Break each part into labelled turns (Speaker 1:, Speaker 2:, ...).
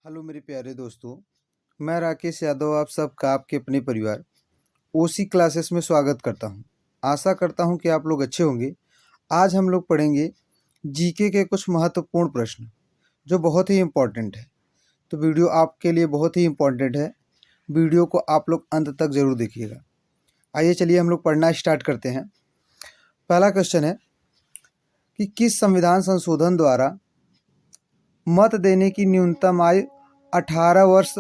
Speaker 1: Hello मेरे प्यारे दोस्तों, मैं राकेश यादव आप सबका आपके अपने परिवार ओसी क्लासेस में स्वागत करता हूं। आशा करता हूं कि आप लोग अच्छे होंगे। आज हम लोग पढ़ेंगे जीके के कुछ महत्वपूर्ण प्रश्न जो बहुत ही इम्पोर्टेंट है। तो वीडियो आपके लिए बहुत ही इम्पोर्टेंट है। वीडियो को आप लोग अंत तक ज़रूर देखिएगा। आइए चलिए हम लोग पढ़ना स्टार्ट करते हैं। पहला क्वेश्चन है कि किस संविधान संशोधन द्वारा मत देने की न्यूनतम आयु 18 वर्ष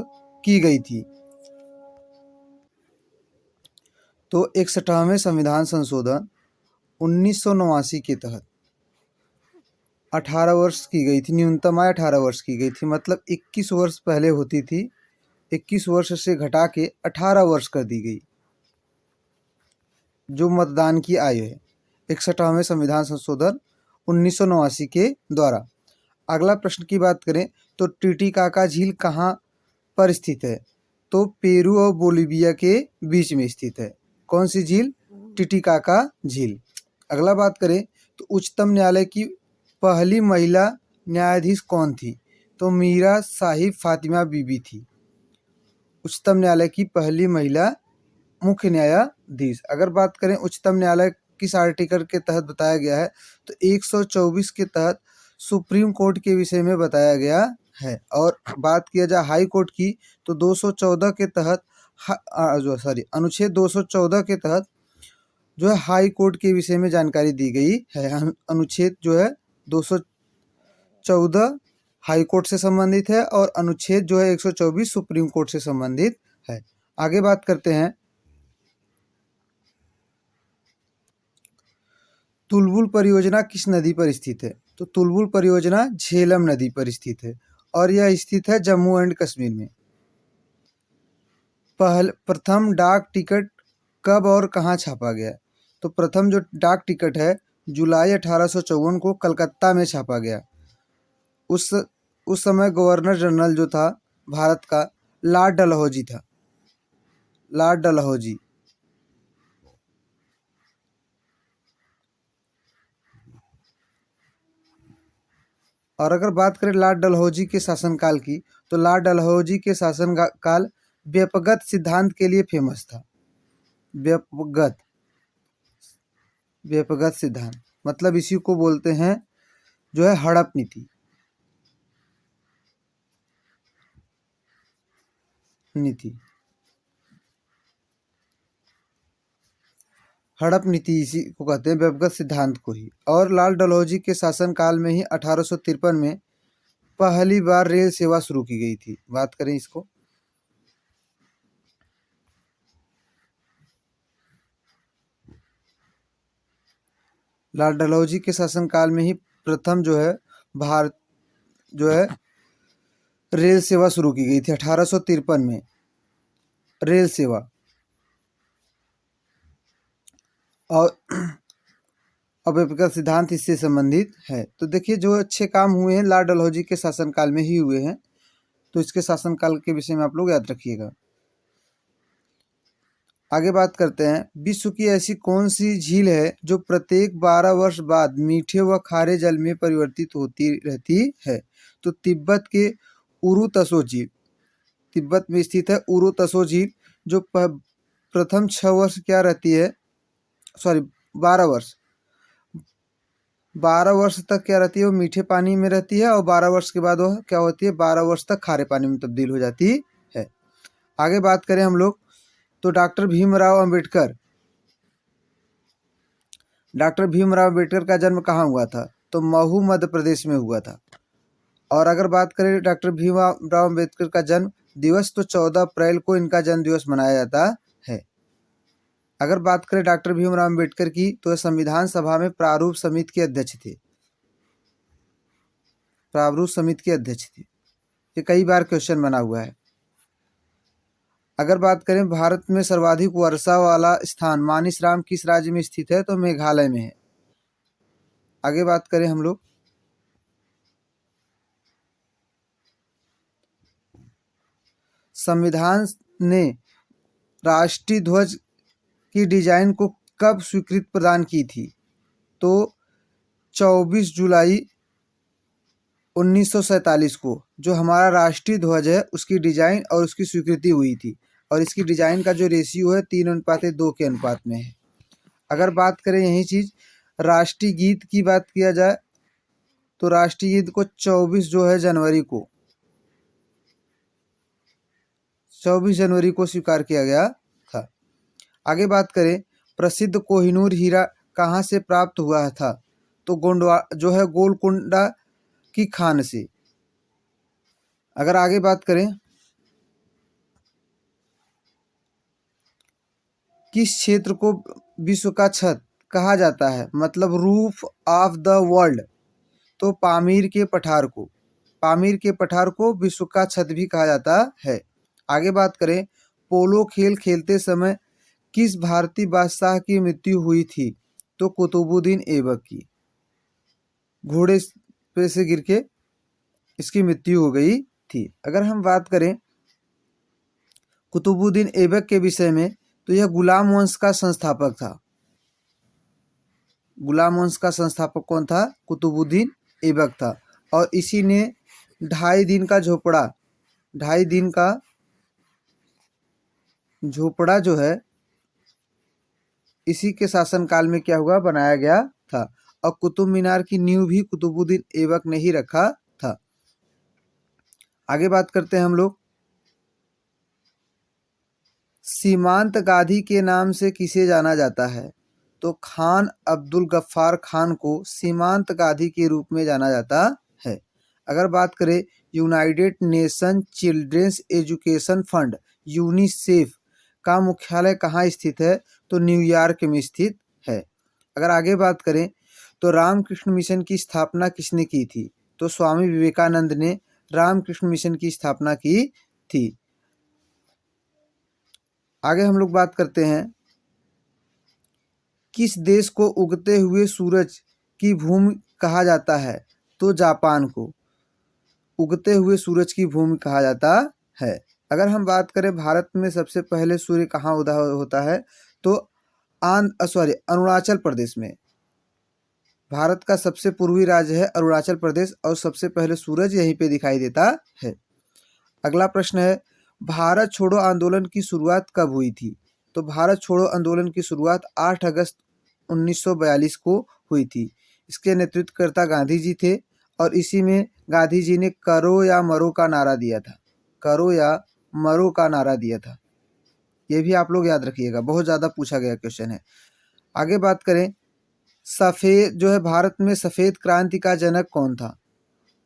Speaker 1: की गई थी। तो 61वें संविधान संशोधन 1989 के तहत 18 वर्ष की गई थी। न्यूनतम आयु 18 वर्ष की गई थी, मतलब 21 वर्ष पहले होती थी, 21 वर्ष से घटा के 18 वर्ष कर दी गई जो मतदान की आयु है। 61वें संविधान संशोधन 1989 के द्वारा। अगला प्रश्न की बात करें तो टिटिकाका झील कहाँ पर स्थित है? तो पेरू और बोलीविया के बीच में स्थित है। कौन सी झील? टिटिकाका झील। अगला बात करें तो उच्चतम न्यायालय की पहली महिला न्यायाधीश कौन थी? तो मीरा साहिब फातिमा बीबी थी उच्चतम न्यायालय की पहली महिला मुख्य न्यायाधीश। अगर बात करें उच्चतम न्यायालय किस आर्टिकल के तहत बताया गया है, तो 124 के तहत सुप्रीम कोर्ट के विषय में बताया गया है। और बात किया जाए हाई कोर्ट की तो 214 के तहत अनुच्छेद 214 के तहत जो है हाई कोर्ट के विषय में जानकारी दी गई है। अनुच्छेद जो है 214 हाई कोर्ट से संबंधित है और अनुच्छेद जो है 124 सुप्रीम कोर्ट से संबंधित है। आगे बात करते हैं तुलबुल परियोजना किस नदी पर स्थित है? तो तुलबुल परियोजना झेलम नदी पर स्थित है और यह स्थित है जम्मू एंड कश्मीर में। प्रथम डाक टिकट कब और कहाँ छापा गया? तो प्रथम जो डाक टिकट है जुलाई 1854 को कलकत्ता में छापा गया। उस समय गवर्नर जनरल जो था भारत का लॉर्ड डलहौजी था। लॉर्ड डलहौजी। और अगर बात करें लॉर्ड डलहौजी के शासनकाल की तो लॉर्ड डलहौजी के शासनकाल व्यपगत सिद्धांत के लिए फेमस था। व्यपगत सिद्धांत मतलब इसी को बोलते हैं जो है हड़प नीति। हड़प नीति इसी को कहते हैं, व्यपगत सिद्धांत को ही। और लॉर्ड डलहौजी के शासनकाल में ही 1853 में पहली बार रेल सेवा शुरू की गई थी। बात करें इसको लॉर्ड डलहौजी के शासनकाल में ही प्रथम जो है भारत जो है रेल सेवा शुरू की गई थी 1853 में। रेल सेवा और व्यपगत सिद्धांत इससे संबंधित है। तो देखिए जो अच्छे काम हुए हैं लॉर्ड डलहौजी के शासनकाल में ही हुए हैं, तो इसके शासनकाल के विषय में आप लोग याद रखिएगा। आगे बात करते हैं विश्व की ऐसी कौन सी झील है जो प्रत्येक 12 वर्ष बाद मीठे व खारे जल में परिवर्तित होती रहती है? तो तिब्बत के उरु तसो झील। तिब्बत में स्थित है उरु तसो झील जो प्रथम 6 वर्ष क्या रहती है, 12 वर्ष 12 वर्ष तक क्या रहती है, वो मीठे पानी में रहती है और 12 वर्ष के बाद वह क्या होती है, 12 वर्ष तक खारे पानी में तब्दील हो जाती है। आगे बात करें हम लोग तो डॉक्टर भीमराव अंबेडकर का जन्म कहाँ हुआ था? तो महू मध्य प्रदेश में हुआ था। और अगर बात करें डॉक्टर भीमराव अंबेडकर का जन्म दिवस तो 14 अप्रैल को इनका जन्म दिवस मनाया जाता है। अगर बात करें डॉक्टर भीमराव अंबेडकर की तो संविधान सभा में प्रारूप समिति के अध्यक्ष थे। ये कई बार क्वेश्चन बना हुआ है। अगर बात करें भारत में सर्वाधिक वर्षा वाला स्थान मानिसराम किस राज्य में स्थित है? तो मेघालय में है। आगे बात करें हम लोग संविधान ने राष्ट्रीय ध्वज की डिजाइन को कब स्वीकृति प्रदान की थी? तो 24 जुलाई 1947 को जो हमारा राष्ट्रीय ध्वज है उसकी डिजाइन और उसकी स्वीकृति हुई थी, और इसकी डिजाइन का जो रेशियो है 3:2 के अनुपात में है। अगर बात करें यही चीज राष्ट्रीय गीत की बात किया जाए तो राष्ट्रीय गीत को 24 जो है जनवरी को 24 जनवरी को स्वीकार किया गया था। आगे बात करें प्रसिद्ध कोहिनूर हीरा कहाँ से प्राप्त हुआ था, तो गोंडवा जो है गोलकुंडा की खान से। अगर आगे बात करें किस क्षेत्र को विश्व का छत कहा जाता है, मतलब रूफ ऑफ द वर्ल्ड, तो पामीर के पठार को विश्व का छत भी कहा जाता है। आगे बात करें पोलो खेल खेलते समय किस भारतीय बादशाह की मृत्यु हुई थी, तो कुतुबुद्दीन ऐबक की। घोड़े पे से गिर के इसकी मृत्यु हो गई थी। अगर हम बात करें कुतुबुद्दीन ऐबक के विषय में तो यह गुलाम वंश का संस्थापक था। गुलाम वंश का संस्थापक कौन था, कुतुबुद्दीन ऐबक था। और इसी ने 2.5 दिन का झोपड़ा जो है इसी के शासनकाल में क्या हुआ, बनाया गया था। और कुतुब मीनार की नींव भी कुतुबुद्दीन ऐबक ने ही रखा था। आगे बात करते हैं हम लोग सीमांत गाधी के नाम से किसे जाना जाता है, तो खान अब्दुल गफ्फार खान को सीमांत गाधी के रूप में जाना जाता है। अगर बात करें United Nation children's education fund UNICEF का मुख्यालय कहाँ स्थित है, तो न्यूयॉर्क में स्थित है। अगर आगे बात करें तो रामकृष्ण मिशन की स्थापना किसने की थी, तो स्वामी विवेकानंद ने रामकृष्ण मिशन की स्थापना की थी। आगे हम लोग बात करते हैं किस देश को उगते हुए सूरज की भूमि कहा जाता है, तो जापान को उगते हुए सूरज की भूमि कहा जाता है। अगर हम बात करें भारत में सबसे पहले सूर्य कहाँ उदय होता है, तो अरुणाचल प्रदेश में। भारत का सबसे पूर्वी राज्य है अरुणाचल प्रदेश और सबसे पहले सूरज यहीं पे दिखाई देता है। अगला प्रश्न है भारत छोड़ो आंदोलन की शुरुआत कब हुई थी, तो भारत छोड़ो आंदोलन की शुरुआत 8 अगस्त 1942 को हुई थी। इसके नेतृत्वकर्ता गांधी जी थे और इसी में गांधी जी ने करो या मरो का नारा दिया था। करो या मरो का नारा दिया था, ये भी आप लोग याद रखिएगा, बहुत ज़्यादा पूछा गया क्वेश्चन है। आगे बात करें सफ़ेद जो है भारत में सफ़ेद क्रांति का जनक कौन था,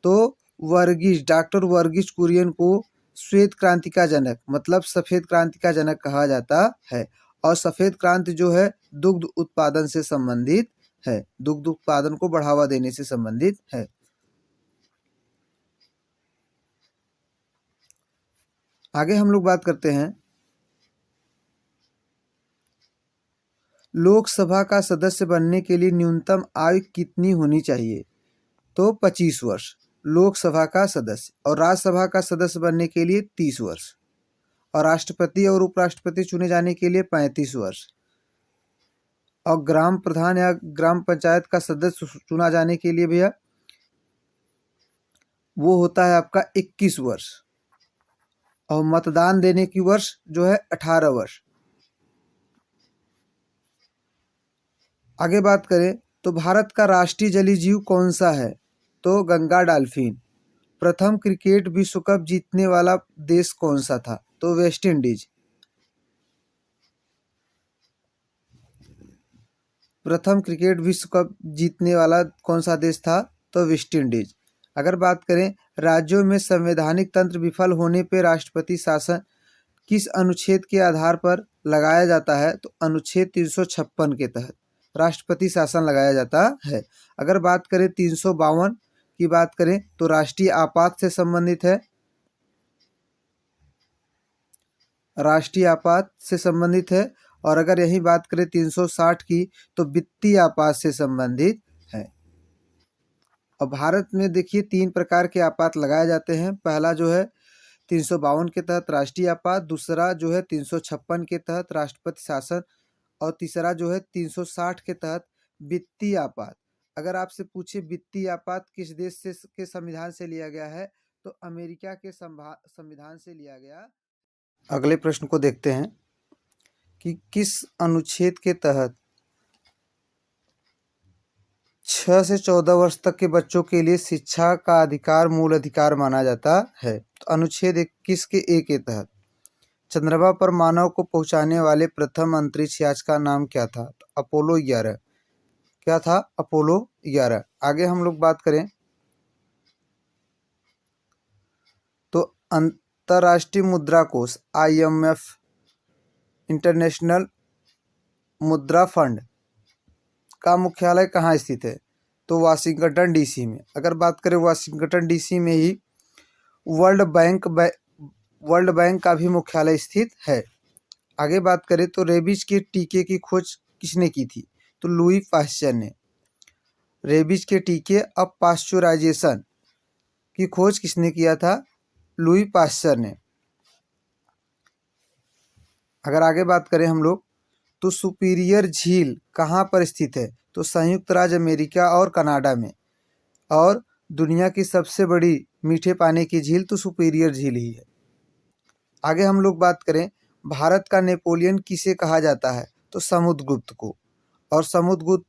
Speaker 1: तो डॉक्टर वर्गीज कुरियन को श्वेत क्रांति का जनक मतलब सफ़ेद क्रांति का जनक कहा जाता है। और सफ़ेद क्रांति जो है दुग्ध उत्पादन से संबंधित है, दुग्ध उत्पादन को बढ़ावा देने से संबंधित है। आगे हम लोग बात करते हैं लोकसभा का सदस्य बनने के लिए न्यूनतम आयु कितनी होनी चाहिए, तो 25 वर्ष लोकसभा का सदस्य, और राज्यसभा का सदस्य बनने के लिए 30 वर्ष, और राष्ट्रपति और उपराष्ट्रपति चुने जाने के लिए 35 वर्ष, और ग्राम प्रधान या ग्राम पंचायत का सदस्य चुना जाने के लिए भैया वो होता है आपका 21 वर्ष, और मतदान देने की वर्ष जो है 18 वर्ष। आगे बात करें तो भारत का राष्ट्रीय जलीय जीव कौन सा है, तो गंगा डॉल्फिन। प्रथम क्रिकेट विश्व कप जीतने वाला देश कौन सा था, तो वेस्ट इंडीज। प्रथम क्रिकेट विश्व कप जीतने वाला कौन सा देश था, तो वेस्ट इंडीज। अगर बात करें राज्यों में संवैधानिक तंत्र विफल होने पर राष्ट्रपति शासन किस अनुच्छेद के आधार पर लगाया जाता है, तो अनुच्छेद 356 के तहत राष्ट्रपति शासन लगाया जाता है। अगर बात करें 352 की बात करें तो राष्ट्रीय आपात से संबंधित है, राष्ट्रीय आपात से संबंधित है। और अगर यही बात करें 360 की तो वित्तीय आपात से संबंधित है। और भारत में देखिए 3 प्रकार के आपात लगाए जाते हैं। पहला जो है 352 के तहत राष्ट्रीय आपात, दूसरा जो है 356 के तहत राष्ट्रपति शासन, और तीसरा जो है 360 के तहत वित्तीय आपात। अगर आपसे पूछे वित्तीय आपात किस देश से के संविधान से लिया गया है, तो अमेरिका के संविधान से लिया गया। अगले प्रश्न को देखते हैं कि किस अनुच्छेद के तहत 6 से 14 वर्ष तक के बच्चों के लिए शिक्षा का अधिकार मूल अधिकार माना जाता है। तो अनुच्छेद 21 के ए के तहत चंद्रमा पर मानव को पहुंचाने वाले प्रथम अंतरिक्ष यात्री का नाम क्या था? तो अपोलो 11। क्या था? अपोलो 11। आगे हम लोग बात करें तो अंतर्राष्ट्रीय मुद्रा कोष IMF इंटरनेशनल मुद्रा फंड का मुख्यालय कहाँ स्थित है? तो वाशिंगटन DC में। अगर बात करें वाशिंगटन DC में ही वर्ल्ड बैंक का भी मुख्यालय स्थित है। आगे बात करें तो रेबीज के टीके की खोज किसने की थी? तो लुई पाश्चर ने। रेबीज के टीके अब पाश्चुराइजेशन की खोज किसने किया था? लुई पाश्चर ने। अगर आगे बात करें हम लोग तो सुपीरियर झील कहाँ पर स्थित है? तो संयुक्त राज्य अमेरिका और कनाडा में। और दुनिया की सबसे बड़ी मीठे पानी की झील तो सुपीरियर झील ही है। आगे हम लोग बात करें भारत का नेपोलियन किसे कहा जाता है? तो समुद्रगुप्त को। और समुद्रगुप्त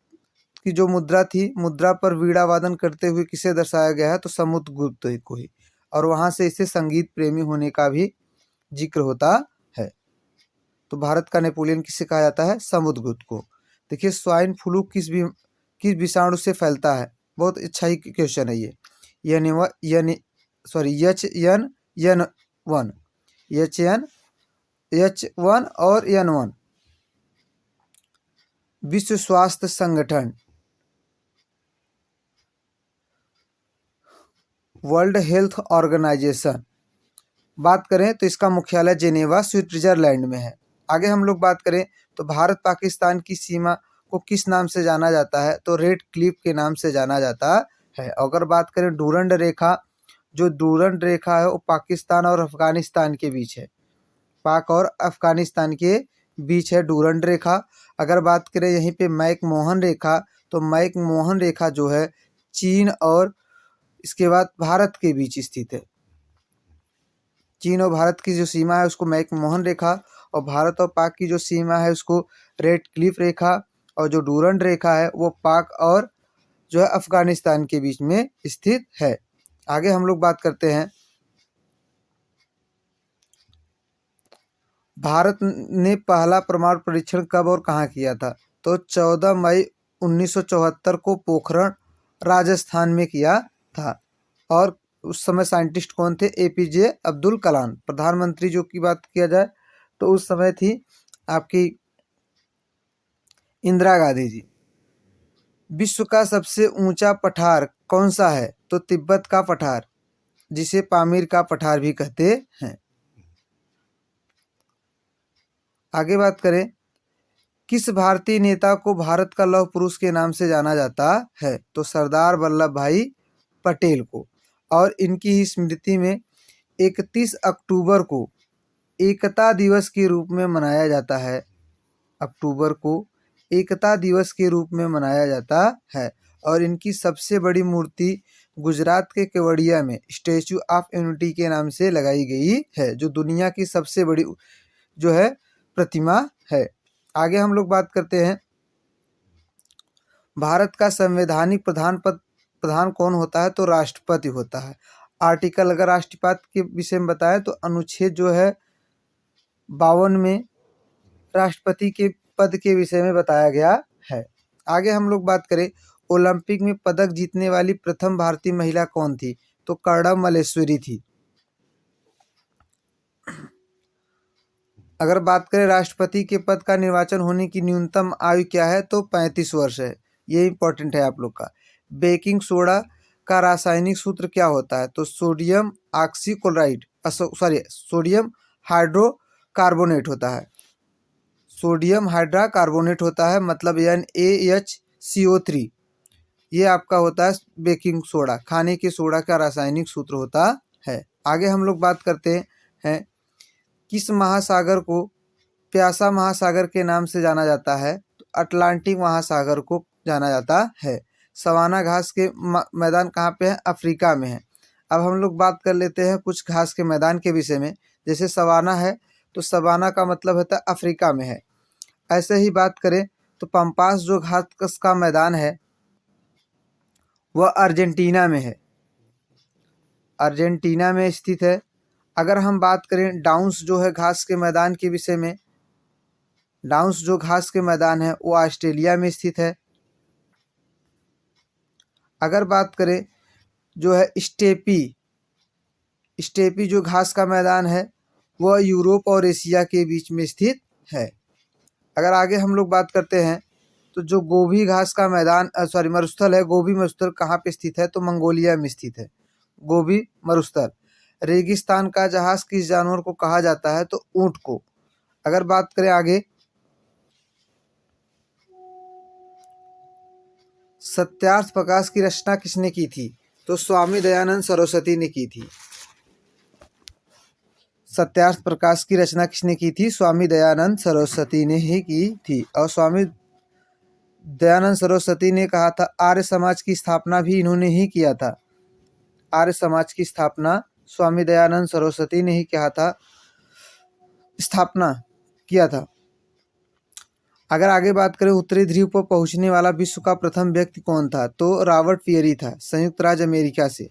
Speaker 1: की जो मुद्रा थी, मुद्रा पर वीणा वादन करते हुए किसे दर्शाया गया है? तो समुद्रगुप्त को ही। और वहाँ से इसे संगीत प्रेमी होने का भी जिक्र होता है। तो भारत का नेपोलियन किसे कहा जाता है? समुद्रगुप्त को। देखिए स्वाइन फ्लू किस विषाणु से फैलता है? बहुत अच्छा ही क्वेश्चन है ये। H1N1 H1 और N1। विश्व स्वास्थ्य संगठन वर्ल्ड हेल्थ ऑर्गेनाइजेशन बात करें तो इसका मुख्यालय जेनेवा स्विट्जरलैंड में है। आगे हम लोग बात करें तो भारत पाकिस्तान की सीमा को किस नाम से जाना जाता है? तो रेड क्लिफ के नाम से जाना जाता है। अगर बात करें डूरंड रेखा, जो डूरंड रेखा है वो पाकिस्तान और अफगानिस्तान के बीच है। पाक और अफगानिस्तान के बीच है डूरंड रेखा। अगर बात करें यहीं पे मैकमोहन रेखा, तो मैकमोहन रेखा जो है चीन और इसके बाद भारत के बीच स्थित है। चीन और भारत की जो सीमा है उसको मैकमोहन रेखा, और भारत और पाक की जो सीमा है उसको रेड क्लिफ रेखा, और जो डूरंड रेखा है वो पाक और जो है अफगानिस्तान के बीच में स्थित है। आगे हम लोग बात करते हैं भारत ने पहला परमाणु परीक्षण कब और कहाँ किया था? तो 14 मई 1974 को पोखरण राजस्थान में किया था। और उस समय साइंटिस्ट कौन थे? APJ अब्दुल कलाम। प्रधानमंत्री जो की बात किया जाए तो उस समय थी आपकी इंदिरा गांधी जी। विश्व का सबसे ऊंचा पठार कौन सा है? तो तिब्बत का पठार, जिसे पामीर का पठार भी कहते हैं। आगे बात करें किस भारतीय नेता को भारत का लौह पुरुष के नाम से जाना जाता है? तो सरदार वल्लभ भाई पटेल को। और इनकी ही स्मृति में 31 अक्टूबर को एकता दिवस के रूप में मनाया जाता है। अक्टूबर को एकता दिवस के रूप में मनाया जाता है। और इनकी सबसे बड़ी मूर्ति गुजरात के केवड़िया में स्टैचू ऑफ यूनिटी के नाम से लगाई गई है, जो दुनिया की सबसे बड़ी जो है प्रतिमा है। आगे हम लोग बात करते हैं भारत का संवैधानिक प्रधान कौन होता है? तो राष्ट्रपति होता है। आर्टिकल अगर राष्ट्रपति के विषय में बताएं तो अनुच्छेद जो है 52 में राष्ट्रपति के पद के विषय में बताया गया है। आगे हम लोग बात करें ओलंपिक में पदक जीतने वाली प्रथम भारतीय महिला कौन थी? तो कर्णम मल्लेश्वरी थी। अगर बात करें राष्ट्रपति के पद का निर्वाचन होने की न्यूनतम आयु क्या है? तो 35 वर्ष है। ये इंपॉर्टेंट है आप लोग का। बेकिंग सोडा का रासायनिक सूत्र क्या होता है? तो सोडियम ऑक्सीक्लोराइड सोडियम हाइड्रोकार्बोनेट होता है। सोडियम हाइड्रोकार्बोनेट होता है, मतलब NaHCO3। ये आपका होता है बेकिंग सोडा, खाने के सोडा का रासायनिक सूत्र होता है। आगे हम लोग बात करते हैं किस महासागर को प्यासा महासागर के नाम से जाना जाता है? तो अटलांटिक महासागर को जाना जाता है। सवाना घास के मैदान कहाँ पे है? अफ्रीका में है। अब हम लोग बात कर लेते हैं कुछ घास के मैदान के विषय में। जैसे सवाना है तो सवाना का मतलब होता है अफ्रीका में है। ऐसे ही बात करें तो पंपास जो घास का मैदान है वह अर्जेंटीना में है, अर्जेंटीना में स्थित है। अगर हम बात करें डाउन्स जो है घास के मैदान के विषय में, डाउन्स जो घास के मैदान है वो ऑस्ट्रेलिया में स्थित है। अगर बात करें जो है स्टेपी, स्टेपी जो घास का मैदान है वह यूरोप और एशिया के बीच में स्थित है। अगर आगे हम लोग बात करते हैं तो जो गोभी घास का मैदान मरुस्थल है, गोभी मरुस्थल कहाँ पे स्थित है? तो मंगोलिया में स्थित है गोभी मरुस्थल। रेगिस्तान का जहाज किस जानवर को कहा जाता है? तो ऊंट को। अगर बात करें आगे, सत्यार्थ प्रकाश की रचना किसने की थी? तो स्वामी दयानंद सरस्वती ने की थी। सत्यार्थ प्रकाश की रचना किसने की थी? स्वामी दयानंद सरस्वती ने ही की थी। और स्वामी दयानंद सरस्वती ने कहा था आर्य समाज की स्थापना भी इन्होंने ही किया था। आर्य समाज की स्थापना स्वामी दयानंद सरस्वती ने ही कहा था, स्थापना किया था। अगर आगे बात करें उत्तरी ध्रुव पर पहुंचने वाला विश्व का प्रथम व्यक्ति कौन था? तो रॉबर्ट पियरी था, संयुक्त राज्य अमेरिका से।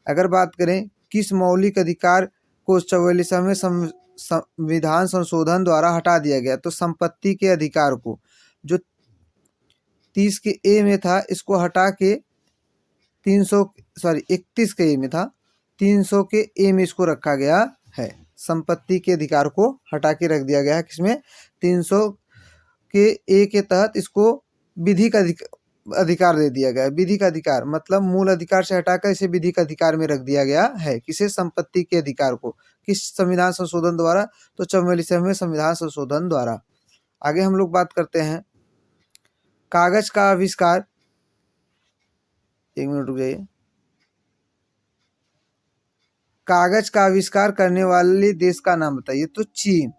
Speaker 1: अगर बात करें किस मौलिक अधिकार को 44वें संविधान संशोधन द्वारा हटा दिया गया? तो संपत्ति के अधिकार को, जो 30 के ए में था इसको हटा के 31 के ए में था, 300 के ए में इसको रखा गया है। संपत्ति के अधिकार को हटा के रख दिया गया है किसमें? 300 के ए के तहत इसको विधि का अधिकार दे दिया गया है। विधि का अधिकार मतलब मूल अधिकार से हटाकर इसे विधि का अधिकार में रख दिया गया है। किसे? संपत्ति के अधिकार को। किस संविधान संशोधन द्वारा? तो 44वें संविधान संशोधन द्वारा। आगे हम लोग बात करते हैं कागज का आविष्कार, 1 मिनट रुक जाइए। कागज का आविष्कार करने वाले देश का नाम बताइए? तो चीन।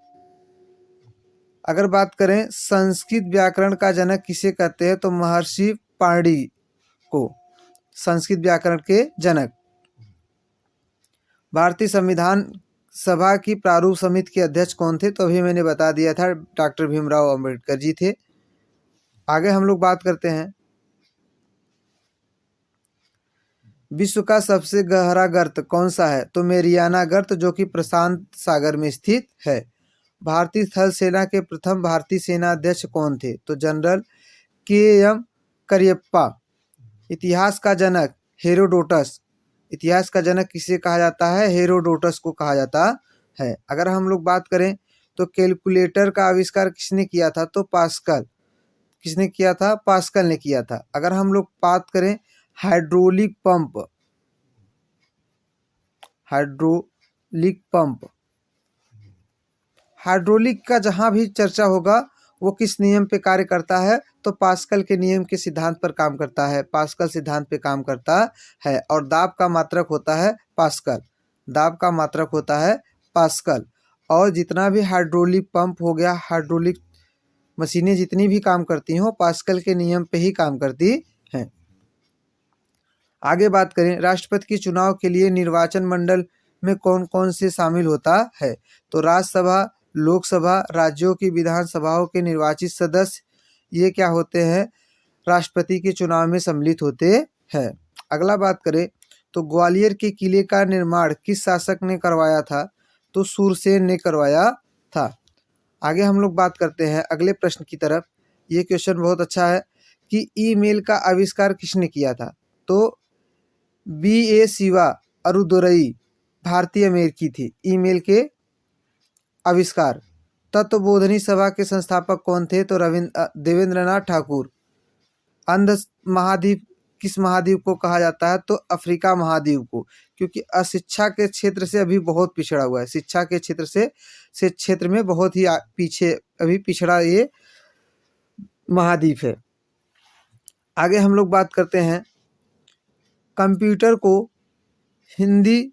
Speaker 1: अगर बात करें संस्कृत व्याकरण का जनक किसे कहते हैं? तो महर्षि पाणिनि को, संस्कृत व्याकरण के जनक। भारतीय संविधान सभा की प्रारूप समिति के अध्यक्ष कौन थे? तो अभी मैंने बता दिया था, डॉक्टर भीमराव अंबेडकर जी थे। आगे हम लोग बात करते हैं विश्व का सबसे गहरा गर्त कौन सा है? तो मेरियाना गर्त, जो कि प्रशांत सागर में स्थित है। भारतीय थल सेना के प्रथम भारतीय सेना अध्यक्ष कौन थे? तो जनरल के.एम. करियप्पा। इतिहास का जनक हेरोडोटस। इतिहास का जनक किसे कहा जाता है? हेरोडोटस को कहा जाता है। अगर हम लोग बात करें तो कैलकुलेटर का आविष्कार किसने किया था? तो पास्कल। किसने किया था? पास्कल ने किया था। अगर हम लोग बात करें hydraulic pump, hydraulic pump, hydraulic का जहां भी चर्चा होगा वो किस नियम पे कार्य करता है? तो पास्कल के नियम के सिद्धांत पर काम करता है, पास्कल सिद्धांत पे काम करता है। और दाब का मात्रक होता है पास्कल, दाब का मात्रक होता है पास्कल। और जितना भी हाइड्रोलिक पंप हो गया, हाइड्रोलिक मशीनें जितनी भी काम करती हो पास्कल के नियम पे ही काम करती हैं। आगे बात करें राष्ट्रपति के चुनाव के लिए निर्वाचन मंडल में कौन कौन से शामिल होता है? तो राज्यसभा, लोकसभा, राज्यों की विधानसभाओं के निर्वाचित सदस्य, ये क्या होते हैं? राष्ट्रपति के चुनाव में सम्मिलित होते हैं। अगला बात करें तो ग्वालियर के किले का निर्माण किस शासक ने करवाया था? तो सूरसेन ने करवाया था। आगे हम लोग बात करते हैं अगले प्रश्न की तरफ। ये क्वेश्चन बहुत अच्छा है कि ईमेल का आविष्कार किसने किया था? तो B.A. शिवा अरुदोरई भारतीय अमेरिकी थी। ईमेल के आविष्कार। तत्वबोधनी सभा के संस्थापक कौन थे? तो देवेंद्रनाथ ठाकुर। अंध महाद्वीप किस महाद्वीप को कहा जाता है? तो अफ्रीका महाद्वीप को, क्योंकि अशिक्षा के क्षेत्र से अभी बहुत पिछड़ा हुआ है। शिक्षा के क्षेत्र से क्षेत्र में बहुत ही पीछे, अभी पिछड़ा ये महाद्वीप है। आगे हम लोग बात करते हैं कंप्यूटर को हिंदी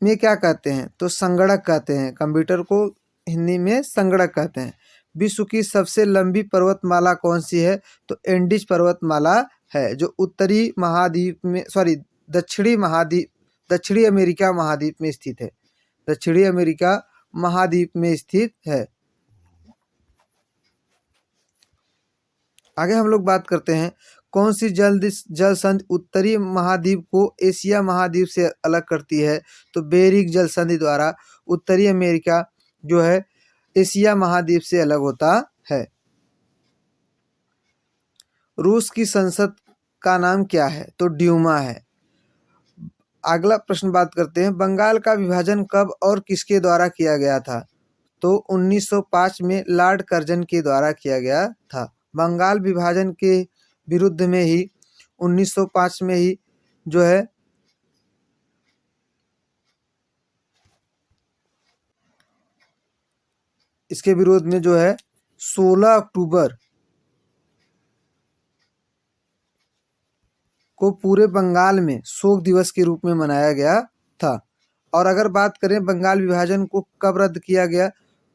Speaker 1: में क्या कहते हैं? तो संगणक कहते हैं। कंप्यूटर को हिंदी में संगणक कहते हैं। विश्व की सबसे लंबी पर्वतमाला कौन सी है? तो एंडीज पर्वतमाला है जो उत्तरी महाद्वीप में दक्षिणी अमेरिका महाद्वीप में स्थित है। दक्षिणी अमेरिका महाद्वीप में स्थित है। आगे हम लोग बात करते हैं कौन सी जल संधि उत्तरी महाद्वीप को एशिया महाद्वीप से अलग करती है। तो बेरिंग जल संधि द्वारा उत्तरी अमेरिका जो है एशिया महाद्वीप से अलग होता है। रूस की संसद का नाम क्या है। तो ड्यूमा है। अगला प्रश्न बात करते हैं बंगाल का विभाजन कब और किसके द्वारा किया गया था। तो 1905 में लॉर्ड कर्जन के द्वारा किया गया था। बंगाल विभाजन के विरुद्ध में ही 1905 में ही जो है इसके विरोध में जो है 16 अक्टूबर को पूरे बंगाल में शोक दिवस के रूप में मनाया गया था। और अगर बात करें बंगाल विभाजन को कब रद्द किया गया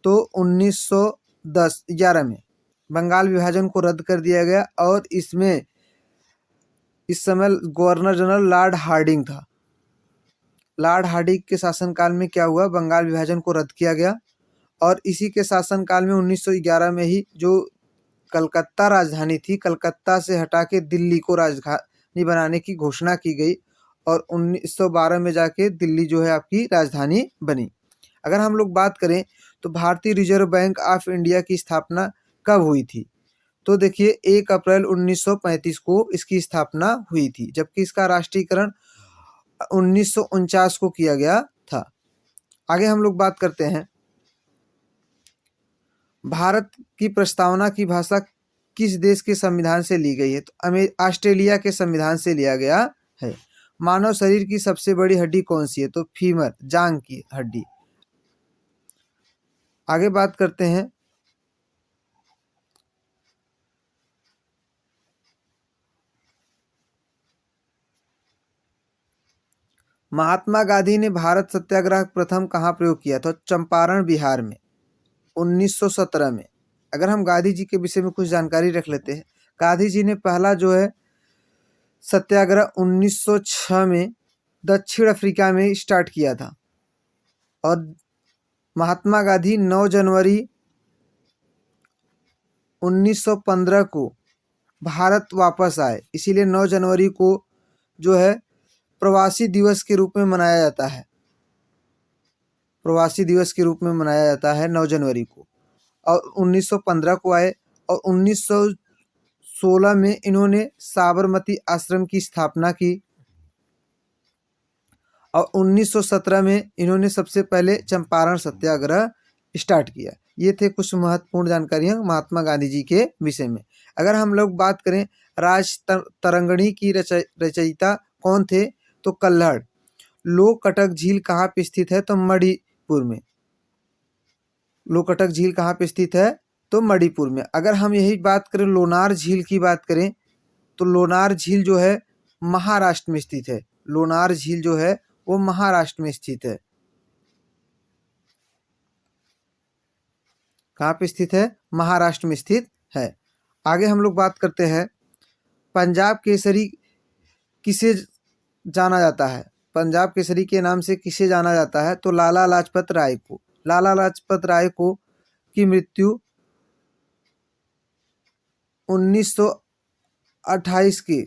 Speaker 1: तो 1911 में बंगाल विभाजन को रद्द कर दिया गया और इसमें इस समय गवर्नर जनरल लॉर्ड हार्डिंग था। लॉर्ड हार्डिंग के शासनकाल में क्या हुआ बंगाल विभाजन को रद्द किया गया और इसी के शासनकाल में 1911 में ही जो कलकत्ता राजधानी थी कलकत्ता से हटा के दिल्ली को राजधानी बनाने की घोषणा की गई और 1912 में जाके दिल्ली जो है आपकी राजधानी बनी। अगर हम लोग बात करें तो भारतीय रिजर्व बैंक ऑफ इंडिया की स्थापना कब हुई थी। तो देखिए 1 अप्रैल 1935 को इसकी स्थापना हुई थी जबकि इसका राष्ट्रीयकरण 1949 को किया गया था। आगे हम लोग बात करते हैं भारत की प्रस्तावना की भाषा किस देश के संविधान से ली गई है। तो ऑस्ट्रेलिया के संविधान से लिया गया है। मानव शरीर की सबसे बड़ी हड्डी कौन सी है। तो फीमर जांघ की हड्डी। आगे बात करते हैं महात्मा गांधी ने भारत सत्याग्रह प्रथम कहाँ प्रयोग किया। तो चंपारण बिहार में 1917 में। अगर हम गांधी जी के विषय में कुछ जानकारी रख लेते हैं गांधी जी ने पहला जो है सत्याग्रह 1906 में दक्षिण अफ्रीका में स्टार्ट किया था और महात्मा गांधी 9 जनवरी 1915 को भारत वापस आए इसीलिए 9 जनवरी को जो है प्रवासी दिवस के रूप में मनाया जाता है। प्रवासी दिवस के रूप में मनाया जाता है 9 जनवरी को और 1915 को आए और 1916 में इन्होंने साबरमती आश्रम की स्थापना की और 1917 में इन्होंने सबसे पहले चंपारण सत्याग्रह स्टार्ट किया। ये थे कुछ महत्वपूर्ण जानकारियां महात्मा गांधी जी के विषय में। अगर हम लोग बात करें राज तरंगिणी की रचयिता कौन थे। तो कल्हड़। लोकटक झील कहाँ पे स्थित है। तो मणिपुर में। लोकटक झील कहाँ पे स्थित है। तो मणिपुर में। अगर हम यही बात करें लोनार झील की बात करें तो लोनार झील जो है महाराष्ट्र में स्थित है। लोनार झील जो है वो महाराष्ट्र में स्थित है। कहाँ पे स्थित है महाराष्ट्र में स्थित है। आगे हम लोग बात करते हैं पंजाब केसरी किसे जाना जाता है। पंजाब केसरी के नाम से किसे जाना जाता है। तो लाला लाजपत राय को। लाला लाजपत राय को की मृत्यु 1928 के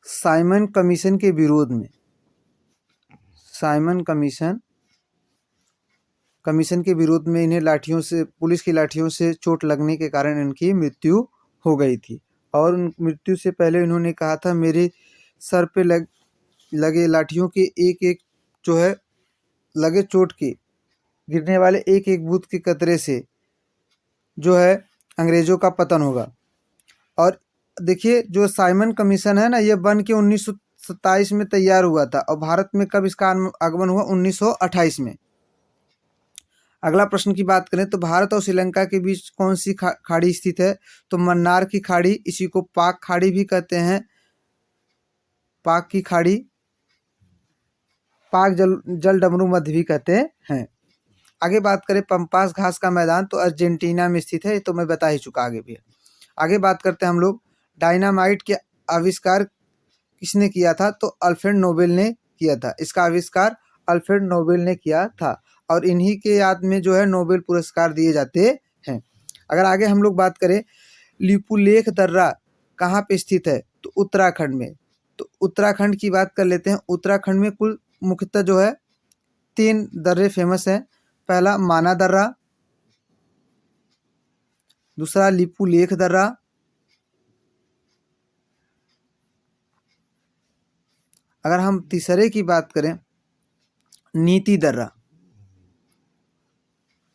Speaker 1: साइमन कमीशन के विरोध में साइमन कमीशन के विरोध में इन्हें लाठियों से पुलिस की लाठियों से चोट लगने के कारण इनकी मृत्यु हो गई थी और मृत्यु से पहले इन्होंने कहा था मेरे सर पे लगे लाठियों के एक एक जो है लगे चोट के गिरने वाले एक एक बूंद के कतरे से जो है अंग्रेजों का पतन होगा। और देखिए जो साइमन कमीशन है ना ये बन के 1927 में तैयार हुआ था और भारत में कब इसका आगमन हुआ 1928 में। अगला प्रश्न की बात करें तो भारत और श्रीलंका के बीच कौन सी खाड़ी स्थित है। तो मन्नार की खाड़ी। इसी को पाक खाड़ी भी कहते हैं। पाक की खाड़ी पाक जल डमरू मध्य भी कहते हैं। आगे बात करें पंपास घास का मैदान, तो अर्जेंटीना में स्थित है, ये तो मैं बता ही चुका आगे भी। आगे बात करते हैं हम लोग डायनामाइट के आविष्कार किसने किया था, तो अल्फ्रेड नोबेल ने किया था। इसका आविष्कार अल्फ्रेड नोबेल ने किया था और इन्हीं के याद में जो है नोबेल पुरस्कार दिए जाते हैं। अगर आगे हम लोग बात करें लिपुलेख दर्रा कहाँ पे स्थित है, तो उत्तराखंड में। तो उत्तराखंड की बात कर लेते हैं। उत्तराखंड में कुल मुख्यतः जो है 3 दर्रे फेमस हैं। पहला माना दर्रा, दूसरा लिपुलेख दर्रा, अगर हम तीसरे की बात करें नीति दर्रा,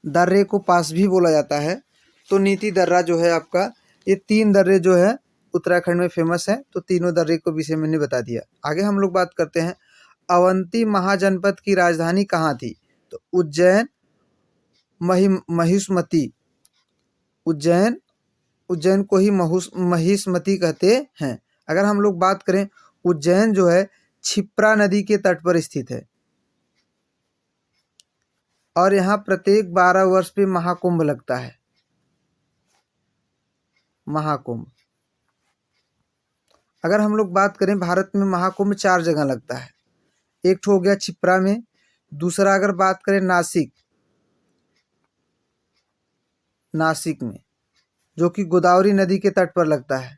Speaker 1: दर्रे को पास भी बोला जाता है, तो नीति दर्रा जो है आपका, ये 3 दर्रे जो है उत्तराखंड में फेमस है। तो तीनों दर्रे को विषय मैंने बता दिया। आगे हम लोग बात करते हैं अवंती महाजनपद की राजधानी कहाँ थी, तो उज्जैन, महिष्मती। उज्जैन को ही महिष्मती कहते हैं। अगर हम लोग बात करें उज्जैन जो है क्षिप्रा नदी के तट पर स्थित है और यहाँ प्रत्येक 12 वर्ष पे महाकुंभ लगता है। महाकुंभ, अगर हम लोग बात करें भारत में महाकुंभ 4 जगह लगता है। एक तो हो गया क्षिप्रा में, दूसरा अगर बात करें नासिक में, जो कि गोदावरी नदी के तट पर लगता है।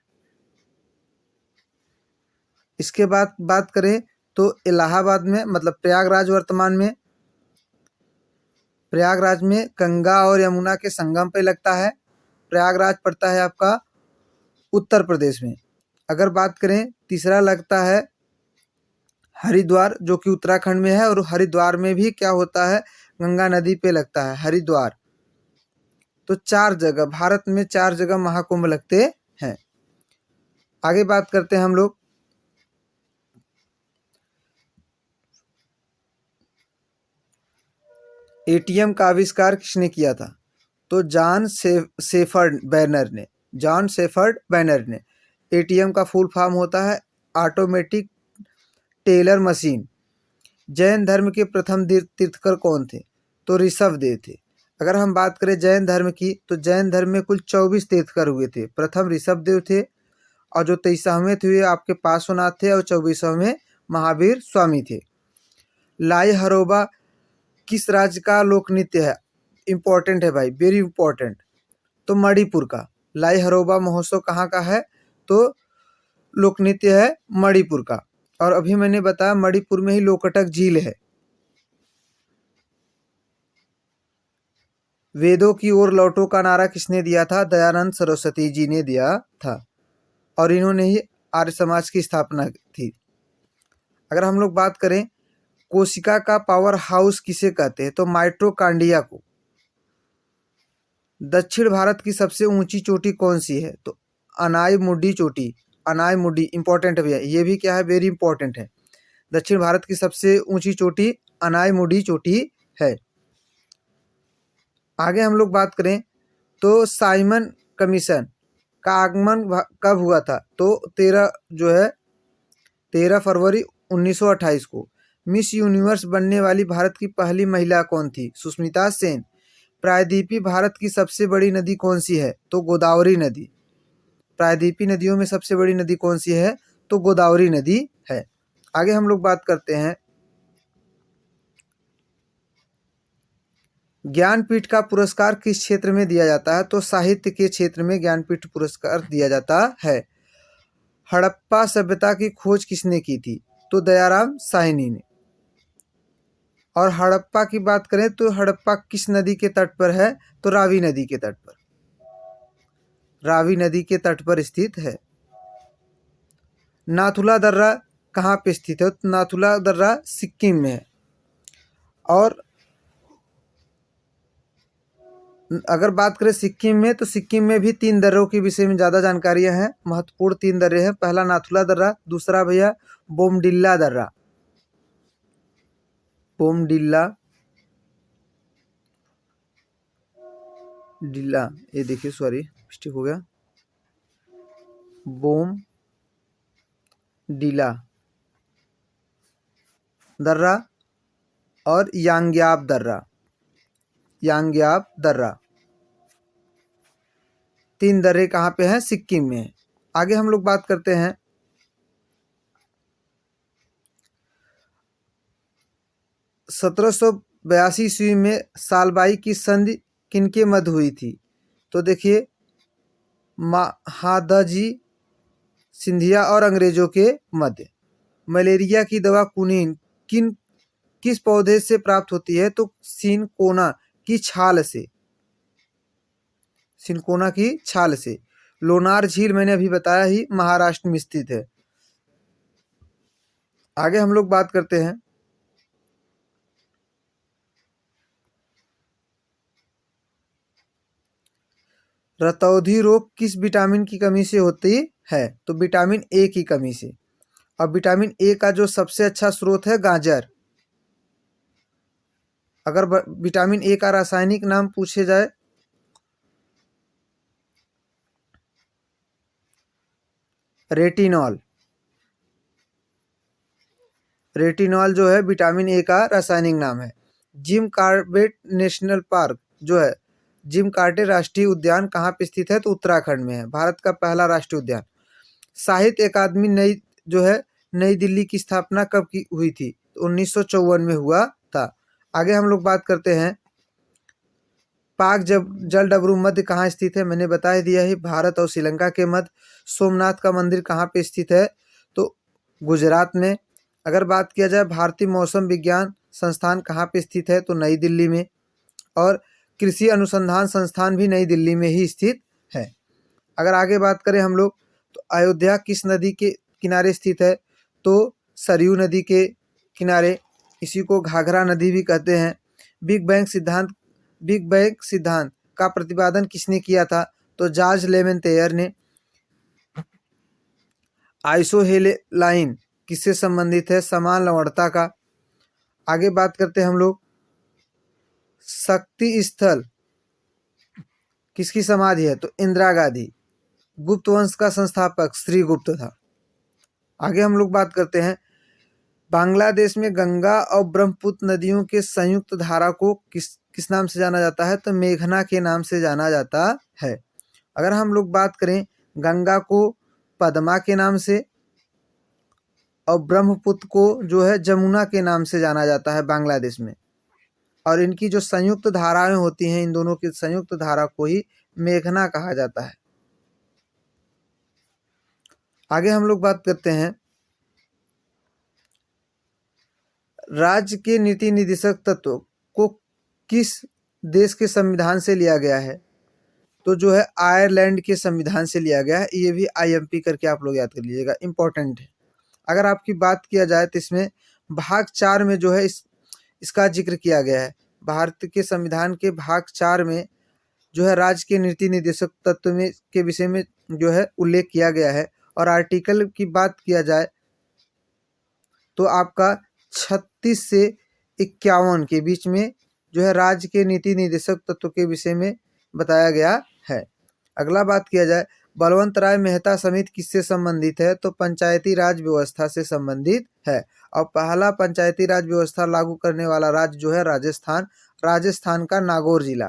Speaker 1: इसके बाद बात करें तो इलाहाबाद में, मतलब प्रयागराज, वर्तमान में प्रयागराज में गंगा और यमुना के संगम पे लगता है। प्रयागराज पड़ता है आपका उत्तर प्रदेश में। अगर बात करें तीसरा लगता है हरिद्वार, जो कि उत्तराखंड में है, और हरिद्वार में भी क्या होता है, गंगा नदी पे लगता है हरिद्वार। तो 4 जगह, भारत में 4 जगह महाकुंभ लगते हैं। आगे बात करते हैं हम लोग एटीएम का आविष्कार किसने किया था, तो जॉन शेफर्ड बैनर ने। एटीएम का फुल फॉर्म होता है ऑटोमेटिक टेलर मशीन। जैन धर्म के प्रथम तीर्थकर कौन थे, तो ऋषभदेव थे। अगर हम बात करें जैन धर्म की, तो जैन धर्म में कुल 24 तीर्थकर हुए थे। प्रथम ऋषभदेव थे और जो 23वें थे आपके पार्श्वनाथ थे और 24वें महावीर स्वामी थे। लाई हरोबा किस राज्य का लोक नृत्य है, इंपॉर्टेंट है भाई, वेरी इंपॉर्टेंट, तो मणिपुर का। लाई हरोबा महोत्सव कहाँ का है, तो लोक नृत्य है मणिपुर का। और अभी मैंने बताया मणिपुर में ही लोकटक झील है। वेदों की ओर लौटो का नारा किसने दिया था, दयानंद सरस्वती जी ने दिया था और इन्होंने ही आर्य समाज की स्थापना थी। अगर हम लोग बात करें कोशिका का पावर हाउस किसे कहते हैं, तो माइटोकांड्रिया को। दक्षिण भारत की सबसे ऊंची चोटी कौन सी है, तो अनायमुडी चोटी। अनायमुडी इंपॉर्टेंट है भैया, ये भी क्या है, वेरी इंपॉर्टेंट है। दक्षिण भारत की सबसे ऊंची चोटी अनायमुडी चोटी है। आगे हम लोग बात करें तो साइमन कमीशन का आगमन कब हुआ था, तो 13 फरवरी 1928 को। मिस यूनिवर्स बनने वाली भारत की पहली महिला कौन थी, सुष्मिता सेन। प्रायद्वीपीय भारत की सबसे बड़ी नदी कौन सी है, तो गोदावरी नदी। प्रायद्वीपीय नदियों में सबसे बड़ी नदी कौन सी है, तो गोदावरी नदी है। आगे हम लोग बात करते हैं ज्ञानपीठ का पुरस्कार किस क्षेत्र में दिया जाता है, तो साहित्य के क्षेत्र में ज्ञानपीठ पुरस्कार दिया जाता है। हड़प्पा सभ्यता की खोज किसने की थी, तो दयाराम साहनी ने। और हड़प्पा की बात करें तो हड़प्पा किस नदी के तट पर है, तो रावी नदी के तट पर। रावी नदी के तट पर स्थित है। नाथुला दर्रा कहाँ पे स्थित है, तो नाथुला दर्रा सिक्किम में है। और अगर बात करें सिक्किम में, तो सिक्किम में भी 3 दर्रों के विषय में ज़्यादा जानकारियां हैं। महत्वपूर्ण 3 दर्रे हैं। पहला नाथुला दर्रा, दूसरा भैया बोमडिल्ला दर्रा, ये देखिए सॉरी मिस्टेक हो गया, बोमडिला दर्रा और यांग्याब दर्रा। यांग्याप दर्रा। 3 दर्रे कहाँ पे हैं? सिक्किम में। आगे हम लोग बात करते हैं 1782 ईस्वी में सालबाई की संधि किनके मध्य हुई थी? तो देखिए महादजी सिंधिया और अंग्रेजों के मध्य। मलेरिया की दवा कुनीन किस पौधे से प्राप्त होती है? तो सिनकोना की छाल से। सिनकोना की छाल से। लोनार झील मैंने अभी बताया ही महाराष्ट्र में स्थित है। आगे हम लोग बात करते हैं रतौंधी रोग किस विटामिन की कमी से होती है? तो विटामिन ए की कमी से। और विटामिन ए का जो सबसे अच्छा स्रोत है गाजर। अगर विटामिन ए का रासायनिक नाम पूछे जाए रेटिनॉल। रेटिनॉल जो है विटामिन ए का रासायनिक नाम है। जिम कॉर्बेट नेशनल पार्क जो है, जिम कॉर्बेट राष्ट्रीय उद्यान कहाँ पे स्थित है? तो उत्तराखंड में है। भारत का पहला राष्ट्रीय उद्यान। साहित्य अकादमी नई दिल्ली की स्थापना कब की हुई थी? तो 1954 में हुआ था। आगे हम लोग बात करते हैं पाक जलडबरू मध्य कहाँ स्थित है? मैंने बता ही दिया है, भारत और श्रीलंका के मध्य। सोमनाथ का मंदिर कहाँ पे स्थित है? तो गुजरात में। अगर बात किया जाए भारतीय मौसम विज्ञान संस्थान कहाँ पे स्थित है? तो नई दिल्ली में। और कृषि अनुसंधान संस्थान भी नई दिल्ली में ही स्थित है। अगर आगे बात करें हम लोग तो अयोध्या किस नदी के किनारे स्थित है? तो सरयू नदी के किनारे। इसी को घाघरा नदी भी कहते हैं। बिग बैंग सिद्धांत का प्रतिपादन किसने किया था? तो जॉर्ज लेमेंतेयर ने। आइसोहेलाइन किससे संबंधित है? समान लवणता का। आगे बात करते हैं हम लोग शक्ति स्थल किसकी समाधि है? तो इंदिरा गांधी। गुप्त वंश का संस्थापक श्रीगुप्त था। आगे हम लोग बात करते हैं बांग्लादेश में गंगा और ब्रह्मपुत्र नदियों के संयुक्त धारा को किस नाम से जाना जाता है? तो मेघना के नाम से जाना जाता है। अगर हम लोग बात करें गंगा को पद्मा के नाम से और ब्रह्मपुत्र को जो है जमुना के नाम से जाना जाता है बांग्लादेश में। और इनकी जो संयुक्त धाराएं होती हैं, इन दोनों की संयुक्त धारा को ही मेघना कहा जाता है। आगे हम लोग बात करते हैं राज्य के नीति निर्देशक तत्व को किस देश के संविधान से लिया गया है? तो जो है आयरलैंड के संविधान से लिया गया है। ये भी आईएमपी करके आप लोग याद कर लीजिएगा, इंपॉर्टेंट है। अगर आपकी बात किया जाए तो इसमें भाग 4 में जो है इसका जिक्र किया गया है। भारत के संविधान के भाग 4 में जो है राज्य के नीति निर्देशक तत्व में के विषय में जो है उल्लेख किया गया है। और आर्टिकल की बात किया जाए तो आपका 36 से 51 के बीच में जो है राज्य के नीति निर्देशक तत्व के विषय में बताया गया है। अगला बात किया जाए बलवंत राय मेहता समिति किससे संबंधित है? तो पंचायती राज व्यवस्था से संबंधित है। और पहला पंचायती राज व्यवस्था लागू करने वाला राज्य जो है राजस्थान का नागौर जिला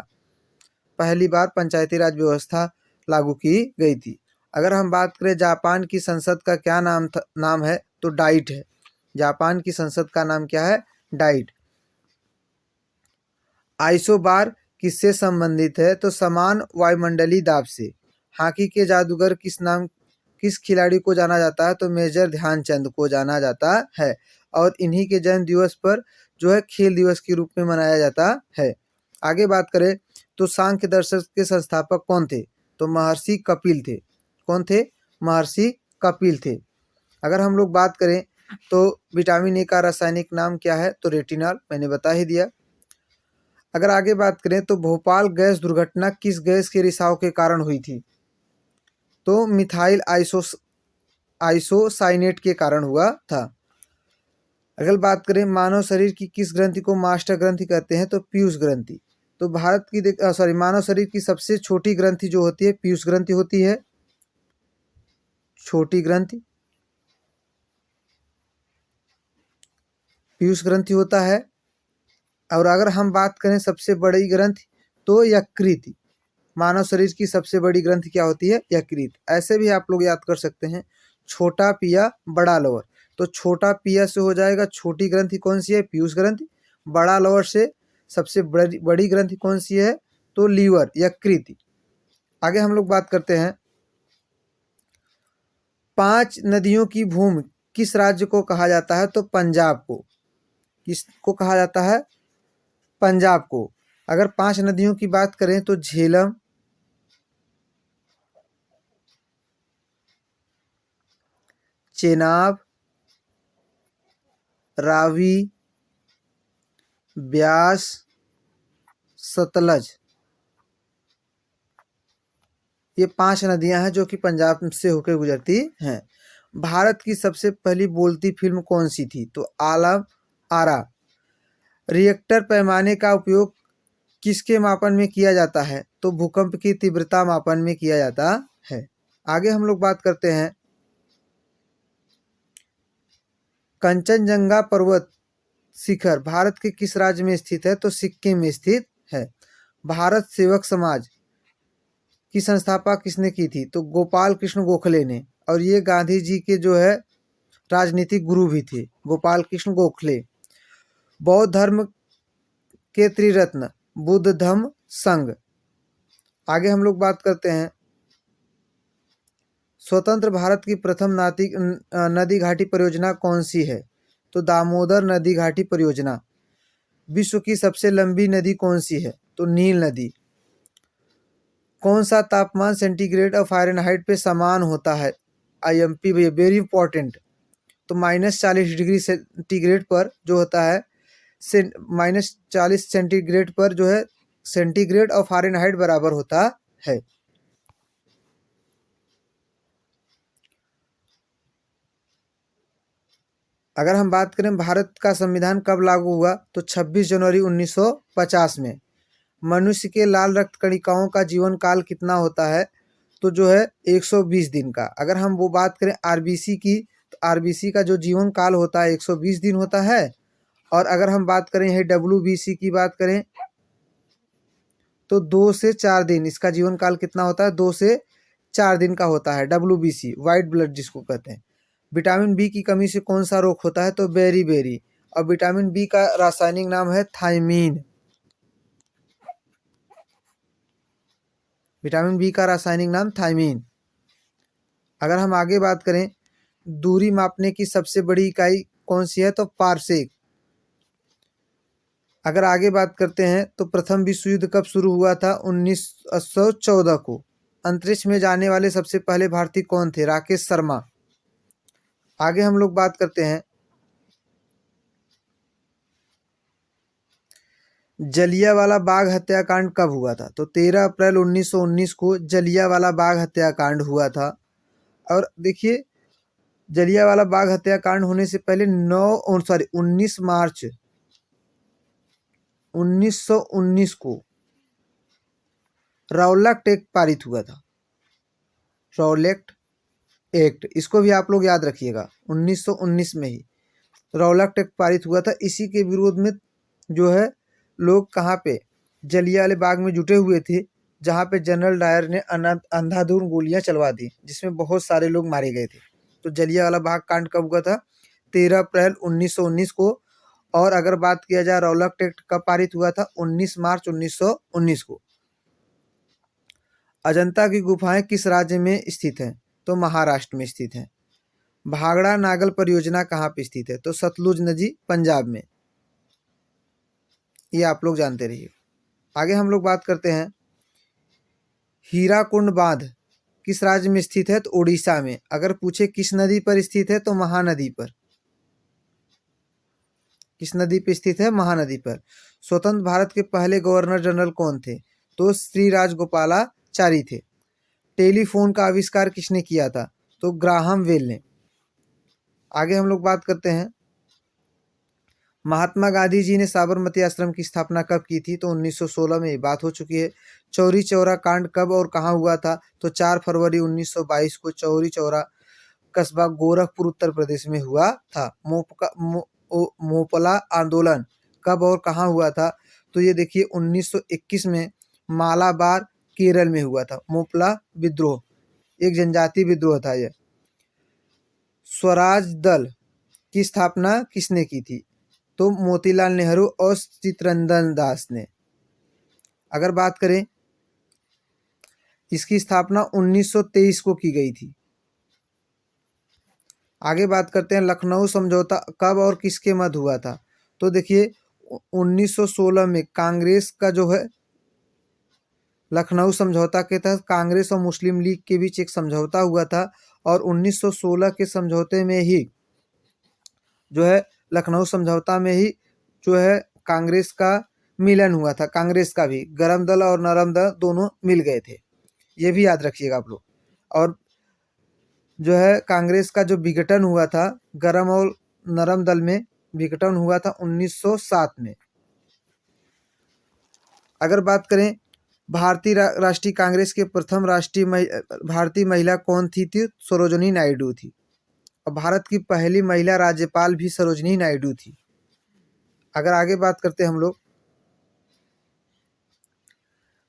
Speaker 1: पहली बार पंचायती राज व्यवस्था लागू की गई थी। अगर हम बात करें जापान की संसद का क्या नाम है? तो डाइट है। जापान की संसद का नाम क्या है? डाइट। आइसोबार किससे संबंधित है? तो समान वायुमंडलीय दाब से। हॉकी के जादूगर किस खिलाड़ी को जाना जाता है? तो मेजर ध्यानचंद को जाना जाता है। और इन्हीं के जन्म दिवस पर जो है खेल दिवस के रूप में मनाया जाता है। आगे बात करें तो सांख्य दर्शन के संस्थापक कौन थे? तो महर्षि कपिल थे। कौन थे? महर्षि कपिल थे। अगर हम लोग बात करें तो विटामिन ए का रासायनिक नाम क्या है? तो रेटिनॉल, मैंने बता ही दिया। अगर आगे बात करें तो भोपाल गैस दुर्घटना किस गैस के रिसाव के कारण हुई थी? तो मिथाइल आइसोसाइनेट के कारण हुआ था। अगर बात करें मानव शरीर की किस ग्रंथि को मास्टर ग्रंथि कहते हैं? तो पीयूष ग्रंथि। तो मानव शरीर की सबसे छोटी ग्रंथि जो होती है पीयूष ग्रंथि होती है, छोटी ग्रंथि पीयूष ग्रंथि होता है। और अगर हम बात करें सबसे बड़ी ग्रंथि तो यकृत। मानव शरीर की सबसे बड़ी ग्रंथि क्या होती है? यकृत। ऐसे भी आप लोग याद कर सकते हैं, छोटा पिया बड़ा लवर। तो छोटा पिया से हो जाएगा छोटी ग्रंथि कौन सी है? पीयूष ग्रंथि। बड़ा लवर से सबसे बड़ी ग्रंथि कौन सी है? तो लीवर, यकृत। आगे हम लोग बात करते हैं, 5 नदियों की भूमि किस राज्य को कहा जाता है? तो पंजाब को। किसको कहा जाता है? पंजाब को। अगर 5 नदियों की बात करें तो झेलम, चेनाब, रावी, ब्यास, सतलज, ये 5 नदियां हैं जो कि पंजाब से होकर गुजरती हैं। भारत की सबसे पहली बोलती फिल्म कौन सी थी? तो आलम आरा। रिएक्टर पैमाने का उपयोग किसके मापन में किया जाता है? तो भूकंप की तीव्रता मापन में किया जाता है। आगे हम लोग बात करते हैं, कंचनजंगा पर्वत शिखर भारत के किस राज्य में स्थित है? तो सिक्किम में स्थित है। भारत सेवक समाज की संस्थापना किसने की थी? तो गोपाल कृष्ण गोखले ने। और ये गांधी जी के जो है राजनीतिक गुरु भी थे, गोपाल कृष्ण गोखले। बौद्ध धर्म के त्रिरत्न बुद्ध, धम्म, संघ। आगे हम लोग बात करते हैं, स्वतंत्र भारत की प्रथम नदी घाटी परियोजना कौन सी है? तो दामोदर नदी घाटी परियोजना। विश्व की सबसे लंबी नदी कौन सी है? तो नील नदी। कौन सा तापमान सेंटीग्रेड और फ़ारेनहाइट पे समान होता है? IMP भैया वेरी इंपॉर्टेंट। तो -40 डिग्री सेंटीग्रेड पर जो होता है, से -40 सेंटीग्रेड पर जो है सेंटीग्रेड और फ़ारेनहाइट बराबर होता है। अगर हम बात करें भारत का संविधान कब लागू हुआ? तो 26 जनवरी 1950 में। मनुष्य के लाल रक्त कणिकाओं का जीवन काल कितना होता है? तो जो है 120 दिन का। अगर हम वो बात करें RBC की, तो RBC का जो जीवन काल होता है 120 दिन होता है। और अगर हम बात करें है WBC की बात करें तो 2 से 4 दिन इसका जीवन काल कितना होता है? 2 से 4 दिन का होता है। WBC वाइट ब्लड जिसको कहते हैं। विटामिन बी की कमी से कौन सा रोग होता है? तो बेरी। और विटामिन बी का रासायनिक नाम है थायमीन। विटामिन बी का रासायनिक नाम थायमीन। अगर हम आगे बात करें, दूरी मापने की सबसे बड़ी इकाई कौन सी है? तो पारसेक। अगर आगे बात करते हैं तो प्रथम विश्व युद्ध कब शुरू हुआ था? 1914 को। अंतरिक्ष में जाने वाले सबसे पहले भारतीय कौन थे? राकेश शर्मा। आगे हम लोग बात करते हैं, जलियांवाला बाग हत्याकांड कब हुआ था? तो 13 अप्रैल 1919 को जलियांवाला बाग हत्याकांड हुआ था। और देखिए, जलियांवाला बाग हत्याकांड होने से पहले 19 मार्च 1919 को रौलट एक्ट पारित हुआ था। रौलट एक्ट, इसको भी आप लोग याद रखिएगा। 1919 में ही रौलट एक्ट पारित हुआ था। इसी के विरोध में जो है लोग कहाँ पे? जलियांवाले बाग में जुटे हुए थे, जहाँ पे जनरल डायर ने अंधाधुंध गोलियां चलवा दी, जिसमें बहुत सारे लोग मारे गए थे। तो जलियांवाला बाग कांड कब हुआ था? 13 अप्रैल 1919 को। और अगर बात किया जाए रौलट एक्ट कब पारित हुआ था? 19 मार्च 1919 को। अजंता की गुफाएं किस राज्य में स्थित हैं? तो महाराष्ट्र में स्थित हैं। भाखड़ा नागल परियोजना कहाँ पे स्थित है? तो सतलुज नदी, पंजाब में। ये आप लोग जानते रहिए। आगे हम लोग बात करते हैं, हीराकुंड बांध किस राज्य में स्थित है? तो उड़ीसा में। अगर पूछे किस नदी पर स्थित है? तो महानदी पर। किस नदी पर स्थित है? महानदी पर। स्वतंत्र भारत के पहले गवर्नर जनरल कौन थे? तो श्री राजगोपालाचारी थे। टेलीफोन का आविष्कार किसने किया था? तो ग्राहम बेल ने। आगे हम लोग बात करते हैं, महात्मा गांधी जी ने साबरमती आश्रम की स्थापना कब की थी? तो 1916 में। ये बात हो चुकी है। चौरी चौरा कांड कब और कहाँ हुआ था? तो 4 फरवरी 1922 को चौरी चौरा कस्बा गोरखपुर उत्तर प्रदेश में हुआ था। मोपला आंदोलन कब और कहाँ हुआ था? तो ये देखिए 1921 में मालाबार केरल में हुआ था। मोपला विद्रोह एक जनजातीय विद्रोह था यह। स्वराज दल की स्थापना किसने की थी? तो मोतीलाल नेहरू और चित्तरंजन दास ने। अगर बात करें, इसकी स्थापना 1923 को की गई थी। आगे बात करते हैं, लखनऊ समझौता कब और किसके मध्य हुआ था? तो देखिए 1916 में कांग्रेस का जो है लखनऊ समझौता के तहत कांग्रेस और मुस्लिम लीग के बीच एक समझौता हुआ था, और 1916 के समझौते में ही जो है लखनऊ समझौता में ही जो है कांग्रेस का मिलन हुआ था। कांग्रेस का भी गरम दल और नरम दल दोनों मिल गए थे, ये भी याद रखिएगा आप लोग। और जो है कांग्रेस का जो विघटन हुआ था गरम और नरम दल में, विघटन हुआ था 1907 में। अगर बात करें भारतीय राष्ट्रीय कांग्रेस के प्रथम भारतीय महिला कौन थी? सरोजिनी नायडू थी। और भारत की पहली महिला राज्यपाल भी सरोजिनी नायडू थी। अगर आगे बात करते हैं हम लोग,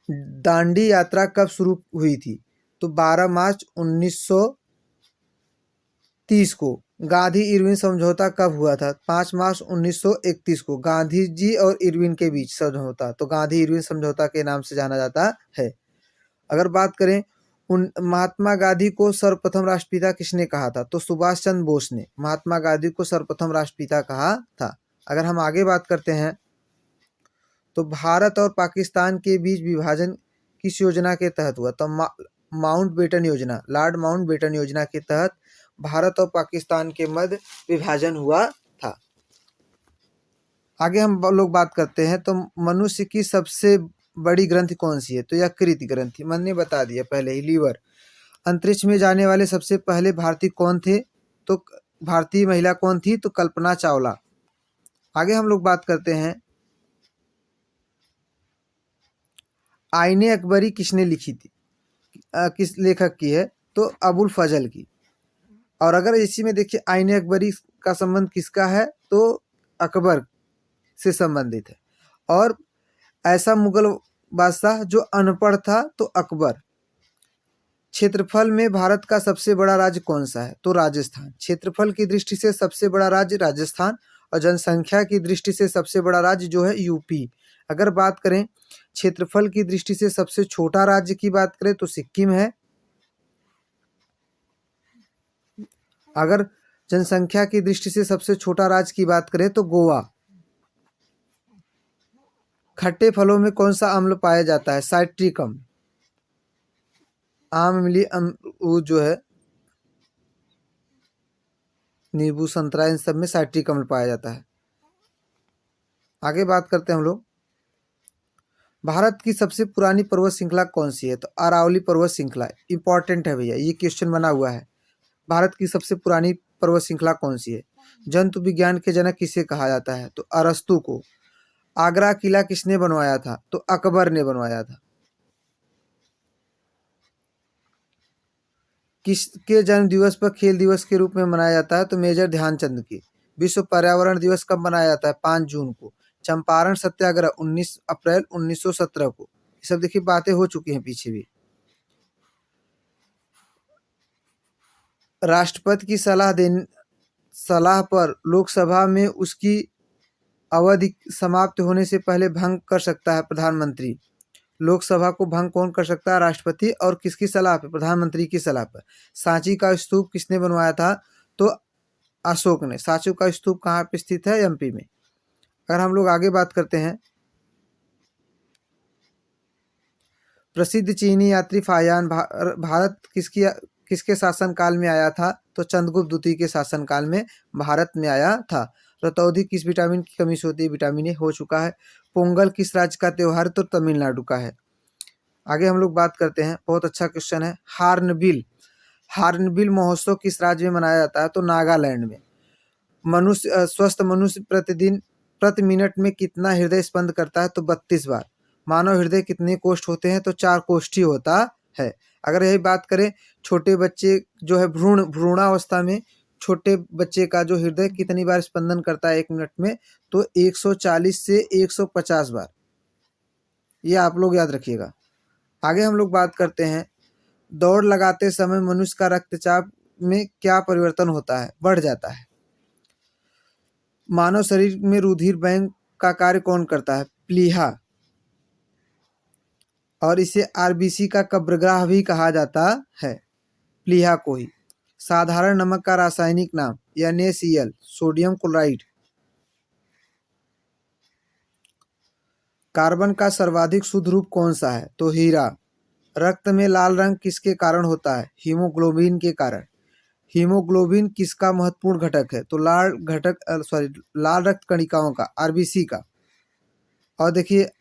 Speaker 1: दांडी यात्रा कब शुरू हुई थी? तो 12 मार्च 1930 को। गांधी इरविन समझौता कब हुआ था? 5 मार्च 1931 को। गांधी जी और इरविन के बीच समझौता, तो गांधी इरविन समझौता के नाम से जाना जाता है। अगर बात करें महात्मा गांधी को सर्वप्रथम राष्ट्रपिता किसने कहा था? तो सुभाष चंद्र बोस ने महात्मा गांधी को सर्वप्रथम राष्ट्रपिता कहा था। अगर हम आगे बात करते हैं, तो भारत और पाकिस्तान के बीच विभाजन किस योजना के तहत हुआ? तो माउंटबेटन योजना, लॉर्ड माउंटबेटन योजना के तहत भारत और पाकिस्तान के मध्य विभाजन हुआ था। आगे हम लोग बात करते हैं, तो मनुष्य की सबसे बड़ी ग्रंथि कौन सी है? तो यह कृति ग्रंथि, मैंने बता दिया पहले ही, लीवर। अंतरिक्ष में जाने वाले सबसे पहले भारतीय कौन थे? तो भारतीय महिला कौन थी? तो कल्पना चावला। आगे हम लोग बात करते हैं, आईने अकबरी किसने लिखी थी? किस लेखक की है? तो अबुल फजल की। और अगर इसी में देखिए आईने अकबरी का संबंध किसका है? तो अकबर से संबंधित है। और ऐसा मुगल बादशाह जो अनपढ़ था, तो अकबर। क्षेत्रफल में भारत का सबसे बड़ा राज्य कौन सा है? तो राजस्थान। क्षेत्रफल की दृष्टि से सबसे बड़ा राज्य राजस्थान, और जनसंख्या की दृष्टि से सबसे बड़ा राज्य जो है यूपी। अगर बात करें क्षेत्रफल की दृष्टि से सबसे छोटा राज्य की बात करें तो सिक्किम है। अगर जनसंख्या की दृष्टि से सबसे छोटा राज्य की बात करें तो गोवा। खट्टे फलों में कौन सा अम्ल पाया जाता है? साइट्रिकम। आम, इमली, अमरूद जो है, नींबू, संतरा, इन सब में साइट्रिक अम्ल पाया जाता है। आगे बात करते हैं हम लोग, भारत की सबसे पुरानी पर्वत श्रृंखला कौन सी है? तो अरावली पर्वत श्रृंखला। इंपॉर्टेंट है भैया, ये क्वेश्चन बना हुआ है। भारत की सबसे पुरानी पर्वत श्रृंखला कौन सी है? जंतु विज्ञान के जनक किसे कहा जाता है? तो अरस्तु को। आगरा किला किसने बनवाया था? तो अकबर ने बनवाया था। किसके जन्म दिवस पर खेल दिवस के रूप में मनाया जाता है? तो मेजर ध्यानचंद की। विश्व पर्यावरण दिवस कब मनाया जाता है? 5 जून को। चंपारण सत्याग्रह 19 अप्रैल 1917 को। ये सब देखिए बातें हो चुकी हैं पीछे भी। राष्ट्रपति की सलाह पर लोकसभा में उसकी अवधि समाप्त होने से पहले भंग कर सकता है प्रधानमंत्री। लोकसभा को भंग कौन कर सकता है? राष्ट्रपति। और किसकी सलाह पर? प्रधानमंत्री की सलाह पर। सांची का स्तूप किसने बनवाया था? तो अशोक ने। सांची का स्तूप कहाँ पे स्थित है? एमपी में। अगर हम लोग आगे बात करते हैं, प्रसिद्ध चीनी यात्री फाहियान भारत किसके शासनकाल में आया था? तो चंद्रगुप्त द्वितीय के शासनकाल में भारत में आया था। रतौंधी किस विटामिन की कमी से होती है? Vitamin A. हो चुका है। पोंगल किस राज्य का त्योहार? तो तमिलनाडु का है। आगे हम लोग बात करते हैं, बहुत अच्छा क्वेश्चन है, हार्नबिल महोत्सव किस राज्य में मनाया जाता है? तो नागालैंड में। स्वस्थ मनुष्य प्रति मिनट में कितना हृदय स्पंद करता है? तो 32 बार। मानव हृदय कितने कोष्ठ होते हैं? तो 4 कोष्ठी होता है। अगर यही बात करें छोटे बच्चे जो है भ्रूणावस्था में छोटे बच्चे का जो हृदय कितनी बार स्पंदन करता है 1 मिनट में? तो 140 से 150 बार। ये आप लोग याद रखिएगा। आगे हम लोग बात करते हैं, दौड़ लगाते समय मनुष्य का रक्तचाप में क्या परिवर्तन होता है? बढ़ जाता है। मानव शरीर में रुधिर बैंक का कार्य कौन करता है? प्लीहा। और इसे आरबीसी का कब्रगाह भी कहा जाता है, प्लीहा को ही। साधारण नमक का रासायनिक नाम NaCl, सोडियम क्लोराइड। कार्बन का सर्वाधिक शुद्ध रूप कौन सा है? तो हीरा। रक्त में लाल रंग किसके कारण होता है? हीमोग्लोबिन के कारण। हीमोग्लोबिन किसका महत्वपूर्ण घटक है? तो लाल रक्त कणिकाओं का, आरबीसी का। और देखिए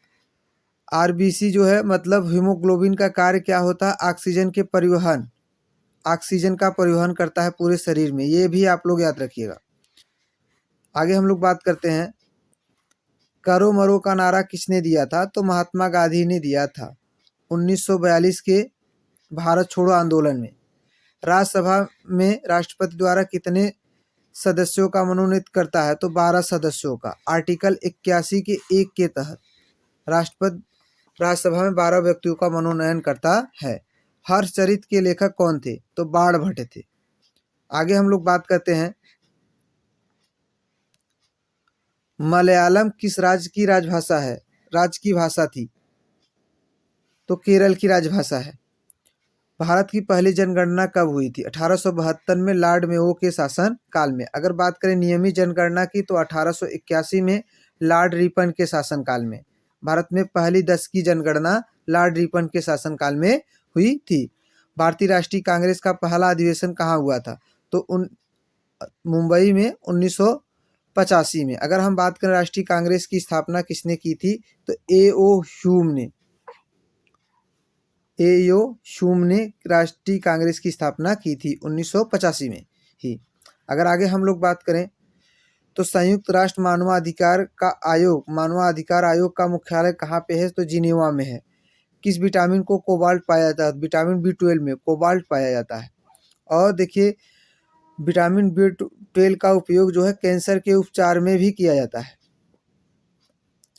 Speaker 1: आरबीसी जो है मतलब हीमोग्लोबिन का कार्य क्या होता है? ऑक्सीजन के परिवहन, ऑक्सीजन का परिवहन करता है पूरे शरीर में। ये भी आप लोग याद रखिएगा। आगे हम लोग बात करते हैं, करो मरो का नारा किसने दिया था? तो महात्मा गांधी ने दिया था 1942 के भारत छोड़ो आंदोलन में। राज्यसभा में राष्ट्रपति द्वारा कितने सदस्यों का मनोनीत करता है? तो 12 सदस्यों का। आर्टिकल 81 के 1 के तहत राष्ट्रपति राज्यसभा में 12 व्यक्तियों का मनोनयन करता है। हर्षचरित के लेखक कौन थे? तो बाणभट्ट थे। आगे हम लोग बात करते हैं, मलयालम किस राज्य की राजभाषा है? राज्य की भाषा थी? तो केरल की राजभाषा है। भारत की पहली जनगणना कब हुई थी? 1872 में लॉर्ड मेयो के शासन काल में। अगर बात करें नियमित जनगणना की तो 1881 में लॉर्ड रिपन के शासन काल में। भारत में पहली 10 की जनगणना लॉर्ड रिपन के शासन काल में हुई थी। भारतीय राष्ट्रीय कांग्रेस का पहला अधिवेशन कहाँ हुआ था? तो मुंबई में 1985 में। अगर हम बात करें राष्ट्रीय कांग्रेस की स्थापना किसने की थी? तो A.O. ह्यूम ने राष्ट्रीय कांग्रेस की स्थापना की थी 1985 में ही। अगर आगे हम लोग बात करें तो संयुक्त राष्ट्र मानवाधिकार आयोग का मुख्यालय कहाँ पे है? तो जिनेवा में है। किस विटामिन को कोबाल्ट पाया जाता है? विटामिन B12 में कोबाल्ट पाया जाता है। और देखिए विटामिन B12 का उपयोग जो है कैंसर के उपचार में भी किया जाता है।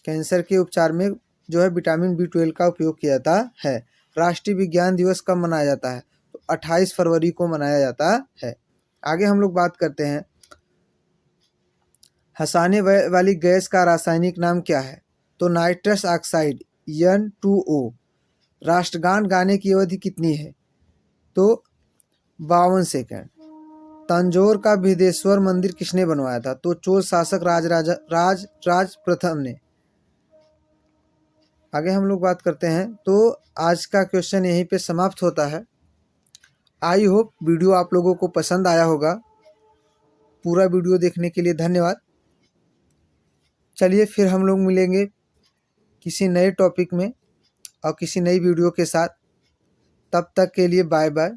Speaker 1: कैंसर के उपचार में जो है विटामिन B12 का उपयोग किया जाता है। राष्ट्रीय विज्ञान दिवस कब मनाया जाता है? तो 28 फरवरी को मनाया जाता है। आगे हम लोग बात करते हैं, हंसाने वाली गैस का रासायनिक नाम क्या है? तो नाइट्रस ऑक्साइड N2O। राष्ट्रगान गाने की अवधि कितनी है? तो 52 सेकंड। तंजौर का बृहदेश्वर मंदिर किसने बनवाया था? तो चोल शासक राज प्रथम ने। आगे हम लोग बात करते हैं, तो आज का क्वेश्चन यहीं पे समाप्त होता है। आई होप वीडियो आप लोगों को पसंद आया होगा। पूरा वीडियो देखने के लिए धन्यवाद। चलिए फिर हम लोग मिलेंगे किसी नए टॉपिक में और किसी नई वीडियो के साथ। तब तक के लिए बाय बाय।